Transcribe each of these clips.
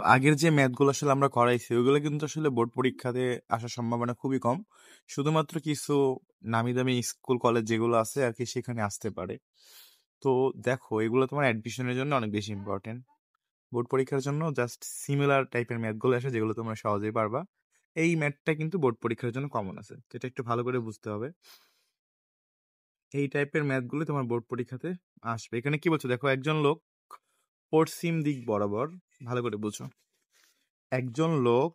তো আগের যে ম্যাথগুলো আসলে আমরা করাইছি ওইগুলো কিন্তু আসলে বোর্ড পরীক্ষাতে আসার সম্ভাবনা খুবই কম। শুধুমাত্র কিছু নামি দামি স্কুল কলেজ যেগুলো আছে আর কি সেখানে আসতে পারে। তো দেখো এগুলো তোমার অ্যাডমিশনের জন্য অনেক বেশি ইম্পর্টেন্ট। বোর্ড পরীক্ষার জন্য জাস্ট সিমিলার টাইপের ম্যাথগুলো আসে যেগুলো তোমরা সহজেই পারবা। এই ম্যাথটা কিন্তু বোর্ড পরীক্ষার জন্য কমন আছে, তো এটা একটু ভালো করে বুঝতে হবে। এই টাইপের ম্যাথগুলো তোমার বোর্ড পরীক্ষাতে আসবে। এখানে কি বলছো দেখো, একজন লোক পশ্চিম দিক বরাবর, ভালো করে বুঝো, একজন লোক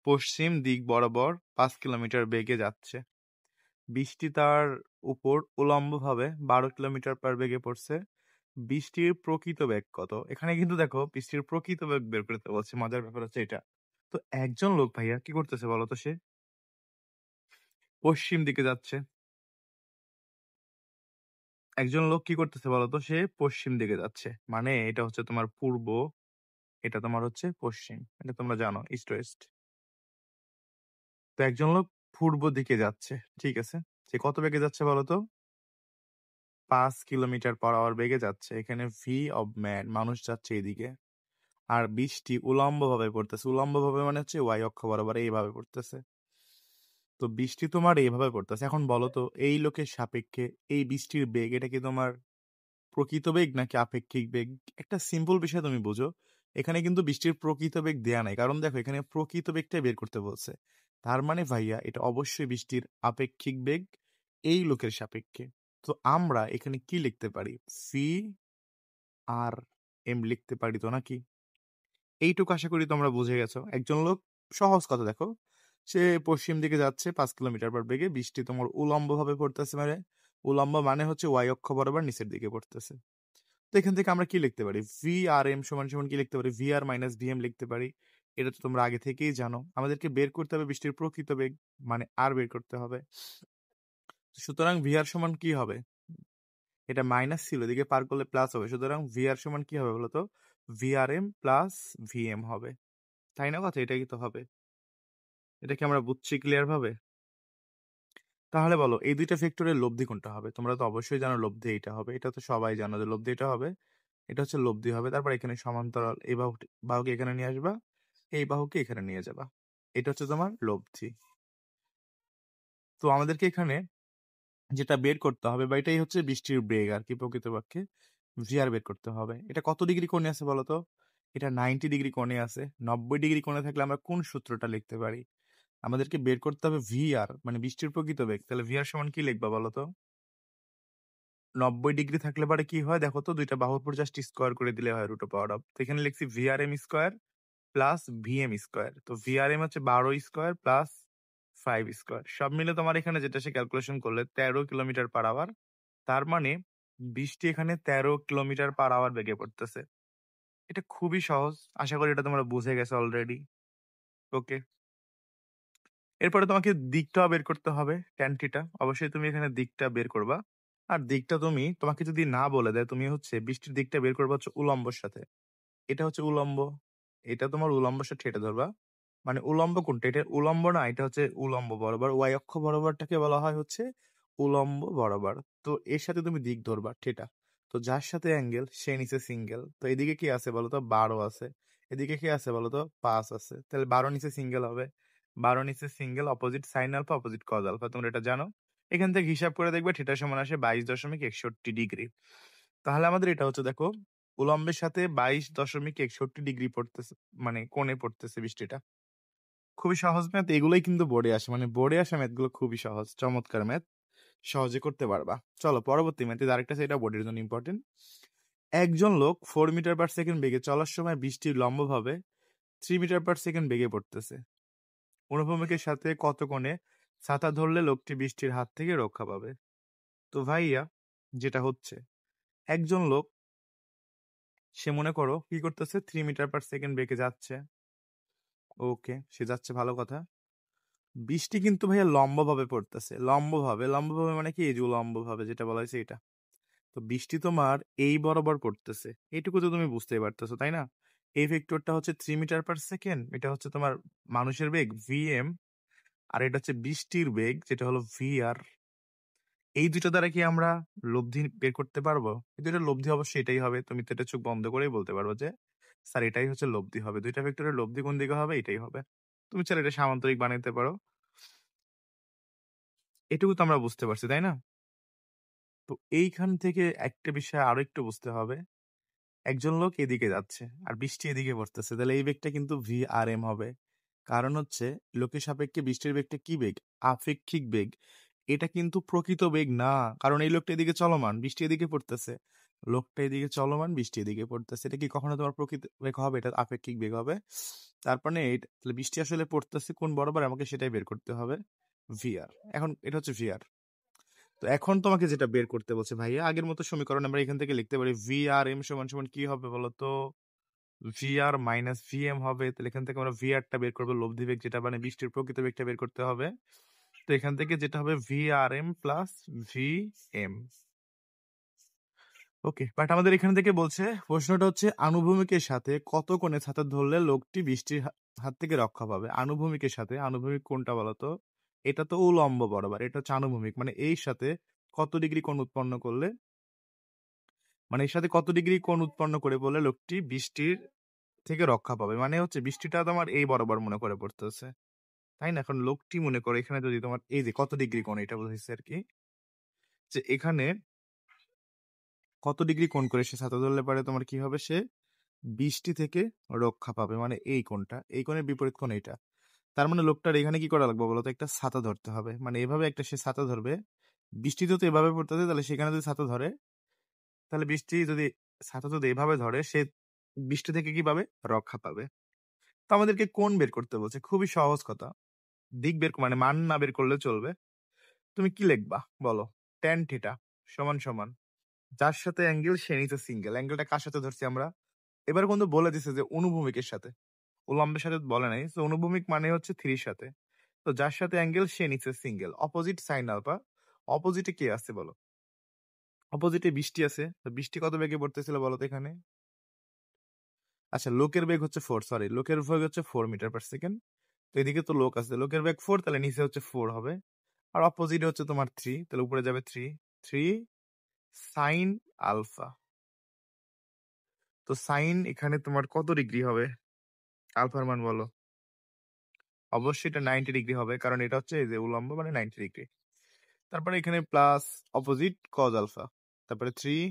পশ্চিম দিক বরাবর 5 কিলোমিটার বেগে যাচ্ছে। বৃষ্টি তার উপর উলম্বভাবে 12 কিলোমিটার পার বেগে পড়ছে। বৃষ্টির প্রকৃত বেগ কত? এখানে কিন্তু দেখো বৃষ্টির প্রকৃত বেগ বের করতে বলছে, মজার ব্যাপার হচ্ছে এটা। তো একজন লোক ভাইয়া কি করতেছে বলতো, সে পশ্চিম দিকে যাচ্ছে। একজন লোক কি করতেছে বলতো, সে পশ্চিম দিকে যাচ্ছে, মানে এটা হচ্ছে তোমার পূর্ব, এটা তোমার হচ্ছে পশ্চিম, এটা তোমরা জানো ইস্ট ওয়েস্ট। তো একজন লোক পূর্ব দিকে যাচ্ছে, ঠিক আছে। সে কত বেগে যাচ্ছে বলতো? 5 কিলোমিটার পার আওয়ার বেগে যাচ্ছে। এখানে ভি অফ ম্যান, মানুষ যাচ্ছে এদিকে। আর বৃষ্টি উলম্ব ভাবে পড়তেছে। উলম্ব ভাবে মানে হচ্ছে ওয়াই অক্ষ বরাবর এইভাবে পড়তেছে। তো বৃষ্টি তোমার এইভাবে পড়তেছে। এখন বলো তো, এই লোকের সাপেক্ষে এই বৃষ্টির বেগ, এটা কি তোমার প্রকৃত বেগ নাকি আপেক্ষিক বেগ? একটা সিম্পল বিষয় তুমি বুঝো, এখানে কিন্তু বৃষ্টির প্রকৃত বেগ দেয়া নাই, কারণ দেখো এখানে প্রকৃত বেগটাই বের করতে বলছে। তার মানে ভাইয়া এটা অবশ্যই বৃষ্টির আপেক্ষিক বেগ এই লোকের সাপেক্ষে। তো আমরা এখানে কি লিখতে পারি? সি আর এম লিখতে পারি তো নাকি? এইটুকু আশা করি তোমরা বুঝে গেছো। একজন লোক, সহজ কথা দেখো, সে পশ্চিম দিকে যাচ্ছে 5 কিলোমিটার পার বেগে। বৃষ্টি তোমার উলম্ব ভাবে পড়তেছে, মানে উলম্ব মানে হচ্ছে ওয়াই অক্ষ বরাবর নিচের দিকে পড়তেছে। তো এখান থেকে আমরা কি লিখতে পারি? ভি আর এম সমান সমান কি লিখতে পারি? ভি আর মাইনাস ভি এম লিখতে পারি। এটা তো তোমরা আগে থেকেই জানো। আমাদেরকে বের করতে হবে বৃষ্টির প্রকৃত বেগ, মানে আর বের করতে হবে। সুতরাং ভি আর সমান কি হবে? এটা মাইনাস ছিল, এদিকে পার করলে প্লাস হবে, সুতরাং ভি আর সমান কি হবে বলতো? V R M plus V M হবে। তাই না কথা? এটাই তো হবে। এটা কি আমরা বুঝছি ক্লিয়ার ভাবে? তাহলে বলো এই দুইটা ভেক্টরের লব্ধি কোনটা হবে? তোমরা তো অবশ্যই জানো লব্ধি এইটা হবে, এটা তো সবাই জানো যে লব্ধি এটা হবে। এটা হচ্ছে লব্ধি হবে, তারপর এখানে সমান্তরাল এই বাহুকে এখানে নিয়ে আসবা, এই বাহুকে এখানে নিয়ে যাবা। এটা হচ্ছে তোমার লব্ধি। তো আমাদেরকে এখানে যেটা বের করতে হবে, বা এটাই হচ্ছে বৃষ্টির বেগ আর কি, প্রকৃতপক্ষে ভিআর বের করতে হবে। এটা কত ডিগ্রি কোণে আছে বলতো? এটা 90 ডিগ্রি কোণে আছে। 90 ডিগ্রি কোণে থাকলে আমরা কোন সূত্রটা লিখতে পারি? আমাদেরকে বের করতে হবে ভিআর, মানে বৃষ্টির প্রকৃত বেগ। তাহলে ভিআর সমান কি লিখবা বলতো? 90 ডিগ্রি থাকলে পরে কি হয় দেখো তো, দুইটা বাহুর উপর জাস্ট স্কোয়ার করে দিলে হয় রুট পাওয়ার অফ। তো এখানে লিখছি V R M square plus V M square. তো ভিআর এম হচ্ছে 12 স্কোয়ার প্লাস 5 স্কোয়ার, সব মিলে তোমার এখানে যেটা সে ক্যালকুলেশন করলে 13 কিলোমিটার পার আওয়ার। তার মানে বৃষ্টি এখানে 13 কিলোমিটার পার আওয়ার বেগে পড়তেছে। এটা খুবই সহজ, আশা করি এটা তোমরা বুঝে গেছো অলরেডি। ওকে, এরপরে তোমাকে দিকটা বের করতে হবে, ট্যান থিটা। অবশ্যই তুমি এখানে দিকটা বের করবা। আর দিকটা তুমি, তোমাকে যদি না বলে দেয়, তুমি হচ্ছে বৃষ্টির দিকটা বের করবা হচ্ছে উলম্বর সাথে। এটা হচ্ছে উলম্ব, এটা তোমার উলম্বর সাথে ঠেটে ধরবা। মানে উলম্ব কোনটা? এটা উলম্ব না, এটা হচ্ছে উলম্ব বরাবর। ওয়াই অক্ষ বরাবরটাকে বলা হয় হচ্ছে উলম্ব বরাবর। তো এর সাথে তুমি দিক ধরবা থিটা। তো যার সাথে অ্যাঙ্গেল সে নিচে সিঙ্গেল। তো এদিকে কি আছে বলতো? 12 আছে। এদিকে কি আছে বলতো? 5 আছে। তাহলে 12 নিচে সিঙ্গেল হবে। 12 নিচে single, opposite sine alpha, opposite cos alpha, তোমরা এটা জানো। এখান থেকে হিসাব করে দেখবে থিটা সমান আসে 22.61 ডিগ্রি। তাহলে আমাদের এটা হচ্ছে দেখো, উলম্বের সাথে 22.61 ডিগ্রি পড়তেছে, মানে কোণে পড়তেছে বৃষ্টিটা। খুবই সহজ ম্যাথ, এগুলোই কিন্তু বোর্ডে আসে, মানে বোর্ডে আসা ম্যাথগুলো খুবই সহজ, চমৎকার ম্যাথ, সহজে করতে পারবা। চলো পরবর্তী ম্যাথে, আরেকটা সেটা বোর্ডের জন্য ইম্পর্টেন্ট। একজন লোক 4 মিটার পার সেকেন্ড বেগে চলার সময় বৃষ্টির লম্বভাবে 3 মিটার পার সেকেন্ড বেগে পড়তেছে। অনুভূমিকের সাথে কত কোণে ছাতা ধরলে লোকটি বৃষ্টির হাত থেকে রক্ষা পাবে? তো ভাইয়া যেটা হচ্ছে, একজন লোক, সে মনে করো কি করতেছে, 3 মিটার পার সেকেন্ড বেগে যাচ্ছে। ওকে, সে যাচ্ছে, ভালো কথা। বৃষ্টি কিন্তু ভাইয়া লম্বভাবে পড়তেছে, লম্বভাবে। লম্বভাবে মানে কি? এই যে লম্বভাবে যেটা বলা হয়েছে এটা। তো বৃষ্টি তোমার এই বরাবর পড়তেছে, এইটুকু তো তুমি বুঝতেই পারতেছো তাই না? এই ভেক্টরটা হচ্ছে 3 মিটার পার সেকেন্ড, এটা হচ্ছে তোমার মানুষের বেগ ভিএম, আর এটা হচ্ছে বৃষ্টির বেগ যেটা হলো ভিআর। এই দুটো দ্বারা কি আমরা লব্ধি বের করতে পারবো? এই দুটো লব্ধি অবশ্যই এটাই হবে, তুমি তো এটা চোখ বন্ধ করেই বলতে পারবো যে স্যার এটাই হচ্ছে লব্ধি হবে। ২ টা ভেক্টরের লব্ধি কোন দিকে হবে? এটাই হবে। তুমি চাইলে এটা সামান্তরিক বানাইতে পারো। এটুকু তো আমরা বুঝতে পারছি, তাই না? তো এইখান থেকে একটা বিষয় আরো একটু বুঝতে হবে। একজন লোক এদিকে যাচ্ছে আর বৃষ্টি এদিকে পড়তেছে। তাহলে এই বেগটা কিন্তু VRM হবে। কারণ হচ্ছে লোকের সাপেক্ষে বৃষ্টির বেগটা কি বেগ? আপেক্ষিক বেগ। এটা কিন্তু প্রকৃত বেগ না। কারণ এই লোকটা এদিকে চলমান, বৃষ্টি এদিকে পড়তেছে। লোকটা এদিকে চলমান, বৃষ্টি এদিকে পড়তেছে। এটা কি কখনো তোমার প্রকৃত বেগ হবে? এটা আপেক্ষিক বেগ হবে। তার মানে তাহলে বৃষ্টি আসলে পড়তেছে কোন বরাবর? আমাকে সেটাই বের করতে হবে। VR। এখন এটা হচ্ছে VR। তো এখন তোমাকে যেটা বের করতে বলছে ভাইয়া, আগের মতো সমীকরণ আমরা এখান থেকে লিখতে পারি VRM সমান সমান কি হবে বলতো? VR মাইনাস VM হবে। তাহলে এখান থেকে আমরা VR টা বের করবো, লব্ধি বেগ যেটা, মানে বৃষ্টির প্রকৃত বেগটা বের করতে হবে। তো এখান থেকে যেটা হবে VRM plus VM। Okay, but আমাদের এখান থেকে বলছে, প্রশ্নটা হচ্ছে আনুভূমিকের সাথে কত কোণে ছাতা ধরলে লোকটি বৃষ্টির হাত থেকে রক্ষা পাবে? আনুভূমিকের সাথে, আনুভূমিক কোনটা বলতো? এটা তো উলম্ব বরাবর, এটা হচ্ছে আনুভূমিক, মানে এর সাথে কত ডিগ্রি কোণ উৎপন্ন করলে, মানে এর সাথে কত ডিগ্রি কোণ উৎপন্ন করে বলে লোকটি বৃষ্টির থেকে রক্ষা পাবে, মানে হচ্ছে বৃষ্টিটা তোমার এই বরাবর মনে করে পড়তেছে, তাই না? এখন লোকটি মনে করে এখানে যদি তোমার এই যে কত ডিগ্রি কোণ, এটা বুঝেছে আর কি, যে এখানে কত ডিগ্রি কোণ করে সে ছাতা ধরলে পারে তোমার কি হবে, সে বৃষ্টি থেকে রক্ষা পাবে, মানে এই কোণটা, এই কোণের বিপরীত কোণ এইটা। তার মানে লোকটার এখানে কি করা লাগবে বলতো? একটা ছাতা ধরতে হবে, মানে এভাবে একটা সে ছাতা ধরবে, বৃষ্টিতে তো এভাবে পড়তেছে, তাহলে সেখানে যদি ছাতা ধরে, তাহলে বৃষ্টি যদি, ছাতা যদি এভাবে ধরে, সে বৃষ্টি থেকে কি পাবে? রক্ষা পাবে। তো আমাদেরকে কোণ বের করতে বলছে, খুবই সহজ কথা। দিক বের মানে মান না বের করলে চলবে। তুমি কি লিখবা বলো? ট্যান থিটা সমান সমান যার সাথে অ্যাঙ্গেল সে নিচে সিঙ্গেল। অ্যাঙ্গেলটা কার সাথে ধরছি আমরা? এবার কিন্তু বলে দিছে যে অনুভূমিকের সাথে, উলম্বের সাথে বলে নাই। তো অনুভূমিক মানে হচ্ছে 3 সাথে। তো যার সাথে অ্যাঙ্গেল সে নিচে সিঙ্গেল, অপোজিট সাইন আলফা। অপোজিটে কে আছে বলো? অপোজিটে বৃষ্টি আছে। তো বৃষ্টি কত বেগে পড়তেছিল বলো তো এখানে? আচ্ছা, লোকের বেগ হচ্ছে 4, সরি, লোকের বেগ হচ্ছে 4 মিটার পার সেকেন্ড। তো এদিকে তো লোক আছে, লোকের বেগ 4, তাহলে নিচে হচ্ছে 4 হবে। আর অপোজিটে হচ্ছে তোমার 3, তাহলে উপরে যাবে 3 সাইন আলফা। তো সাইন এখানে তোমার কত ডিগ্রি হবে? আলফার মান বলো। অবশ্যই এটা 90 ডিগ্রি হবে, কারণ এটা হচ্ছে এই যে উলম্ব, মানে 90 ডিগ্রি। তারপরে এখানে প্লাস অপোজিট কজ আলফা, তারপরে 3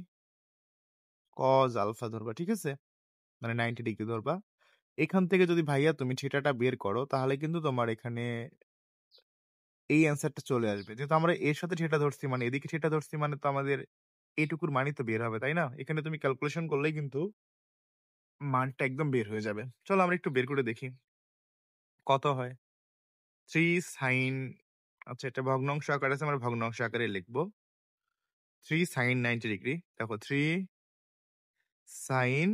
কজ আলফা ধরবা, ঠিক আছে? মানে 90 ডিগ্রি ধরবা। এখান থেকে যদি ভাইয়া তুমি থিটাটা বের করো, তাহলে কিন্তু তোমার এখানে এই অ্যান্সারটা চলে আসবে। যেহেতু আমরা এর সাথে থিটা ধরছি, মানে এদিকে থিটা ধরছি, মানে তো আমাদের এইটুকুর মানই তো বের হবে, তাই না? এখানে তুমি ক্যালকুলেশন করলেই কিন্তু মানটা একদম বের হয়ে যাবে। চলো আমরা একটু বের করে দেখি কত হয়। 3 সাইন, আচ্ছা এটা ভগ্নাংশ আকারে আছে, আমরা ভগ্নাংশ আকারে লিখবো। 3 সাইন 90 ডিগ্রি, দেখো 3 সাইন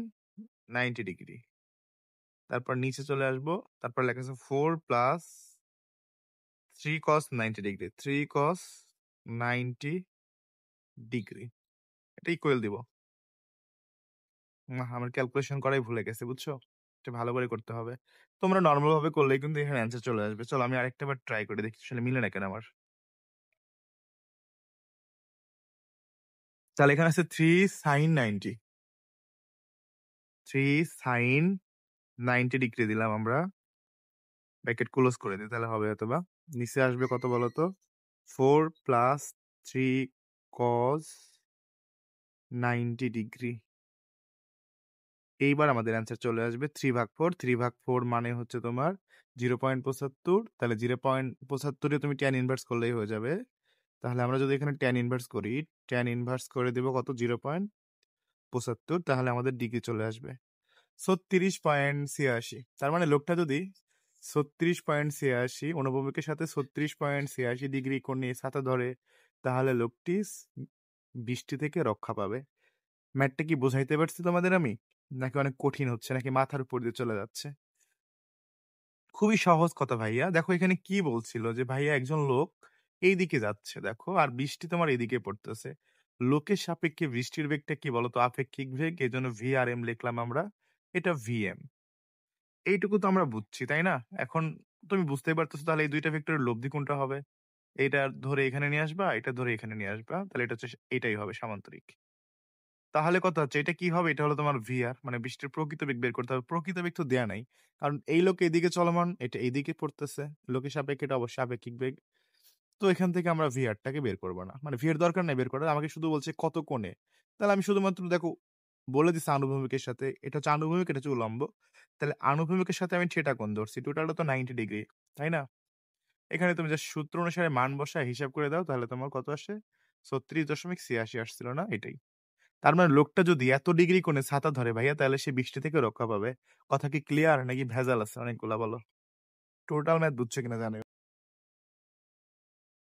90 ডিগ্রি। তারপর নিচে চলে আসবো, তারপর লেখা আছে 4 plus 3 cos 90 degree, 3 cos 90 degree, এটা ইকুয়াল দিব। আমার ক্যালকুলেশন করাই ভুলে গেছে, বুঝছো? এটা ভালো করে করতে হবে। তোমরা নর্মাল ভাবে করলেই কিন্তু এখানে অ্যান্সার চলে আসবে। চলো আমি আরেকটা বার ট্রাই করে দেখি আসলে মিলে না কেন আমার। তাহলে এখানে আছে 3 সাইন 90, 3 সাইন 90 ডিগ্রি দিলাম আমরা, ব্র্যাকেট ক্লোজ করে দিই, তাহলে হবে অথবা নিচে আসবে কত বলতো? 4 প্লাস 3 cos 90 ডিগ্রি। এইবার আমাদের অ্যান্সার চলে আসবে 3/4। 3/4 মানে হচ্ছে তোমার 0.75। তাহলে 0.75 তুমি ট্যান ইনভার্স করলেই হয়ে যাবে। তাহলে আমরা যদি এখানে ট্যান ইনভার্স করি, ট্যান ইনভার্স করে দেবো কত? 0.75। তাহলে আমাদের ডিগ্রি চলে আসবে 36.86। তার মানে লোকটা যদি 36.86 অনুভূমিকের সাথে 36.86 ডিগ্রি কোণ নিয়ে ছাতা ধরে, তাহলে লোকটি বৃষ্টি থেকে রক্ষা পাবে। ম্যাথটা কি বোঝাইতে পারছি তোমাদের আমি? নাকি অনেক কঠিন হচ্ছে, নাকি মাথার উপর দিয়ে চলে যাচ্ছে? খুবই সহজ কথা ভাইয়া। দেখো এখানে কি বলছিল, যে ভাইয়া একজন লোক এই দিকে যাচ্ছে দেখো, আর বৃষ্টি তোমার এদিকে পড়তেছে। লোকের সাপেক্ষে বৃষ্টির বেগটা কি বলতো? আপেক্ষিক বেগ, এই জন্য VRM লিখলাম আমরা, এটা VM। এইটুকু তো আমরা বুঝছি, তাই না? এখন তুমি বুঝতেই পারতেছো, তাহলে এই দুইটা ভেক্টরের লব্ধি কোনটা হবে? এটা ধরে এখানে নিয়ে আসবা, এটা ধরে এখানে নিয়ে আসবা, তাহলে এটা হচ্ছে, এটাই হবে সামান্তরিক। তাহলে কথা হচ্ছে এটা কি হবে? এটা হলো তোমার VR মানে বৃষ্টির প্রকৃত বেগ বের করতে হবে। প্রকৃত বেগ তো দেয়া নাই। কারণ এই লোক এদিকে চলমান, এটা এইদিকে পড়তেছে। লোকের সাপেক্ষে এটা অবশ্যই আপেক্ষিক বেগ। তো এখান থেকে আমরা VR টাকে বের করব না। মানে VR দরকার নাই বের করার। আমাকে শুধু বলছে কত কোণে। তাহলে আমি শুধুমাত্র দেখো বলে দিছে আনুভূমিকের সাথে। এটা হচ্ছে আনুভূমিক, এটা হচ্ছে উলম্ব। তাহলে আনুভূমিকের সাথে আমি থিটা কোণ ধরছি। টোটালটা তো 90 ডিগ্রি। তাই না? এখানে তুমি জাস্ট সূত্র অনুসারে মান বসায় হিসাব করে দাও তাহলে তোমার কত আসে? 36.86 আসছিল না? এটাই। তার মানে লোকটা যদি এত ডিগ্রি কোণে ছাতা ধরে ভাইয়া তাহলে সে বৃষ্টি থেকে রক্ষা পাবে। কথা কি ক্লিয়ার নাকি ভেজাল আছে অনেকগুলা বলো? টোটাল ম্যাথ বুঝছো কিনা জানি না।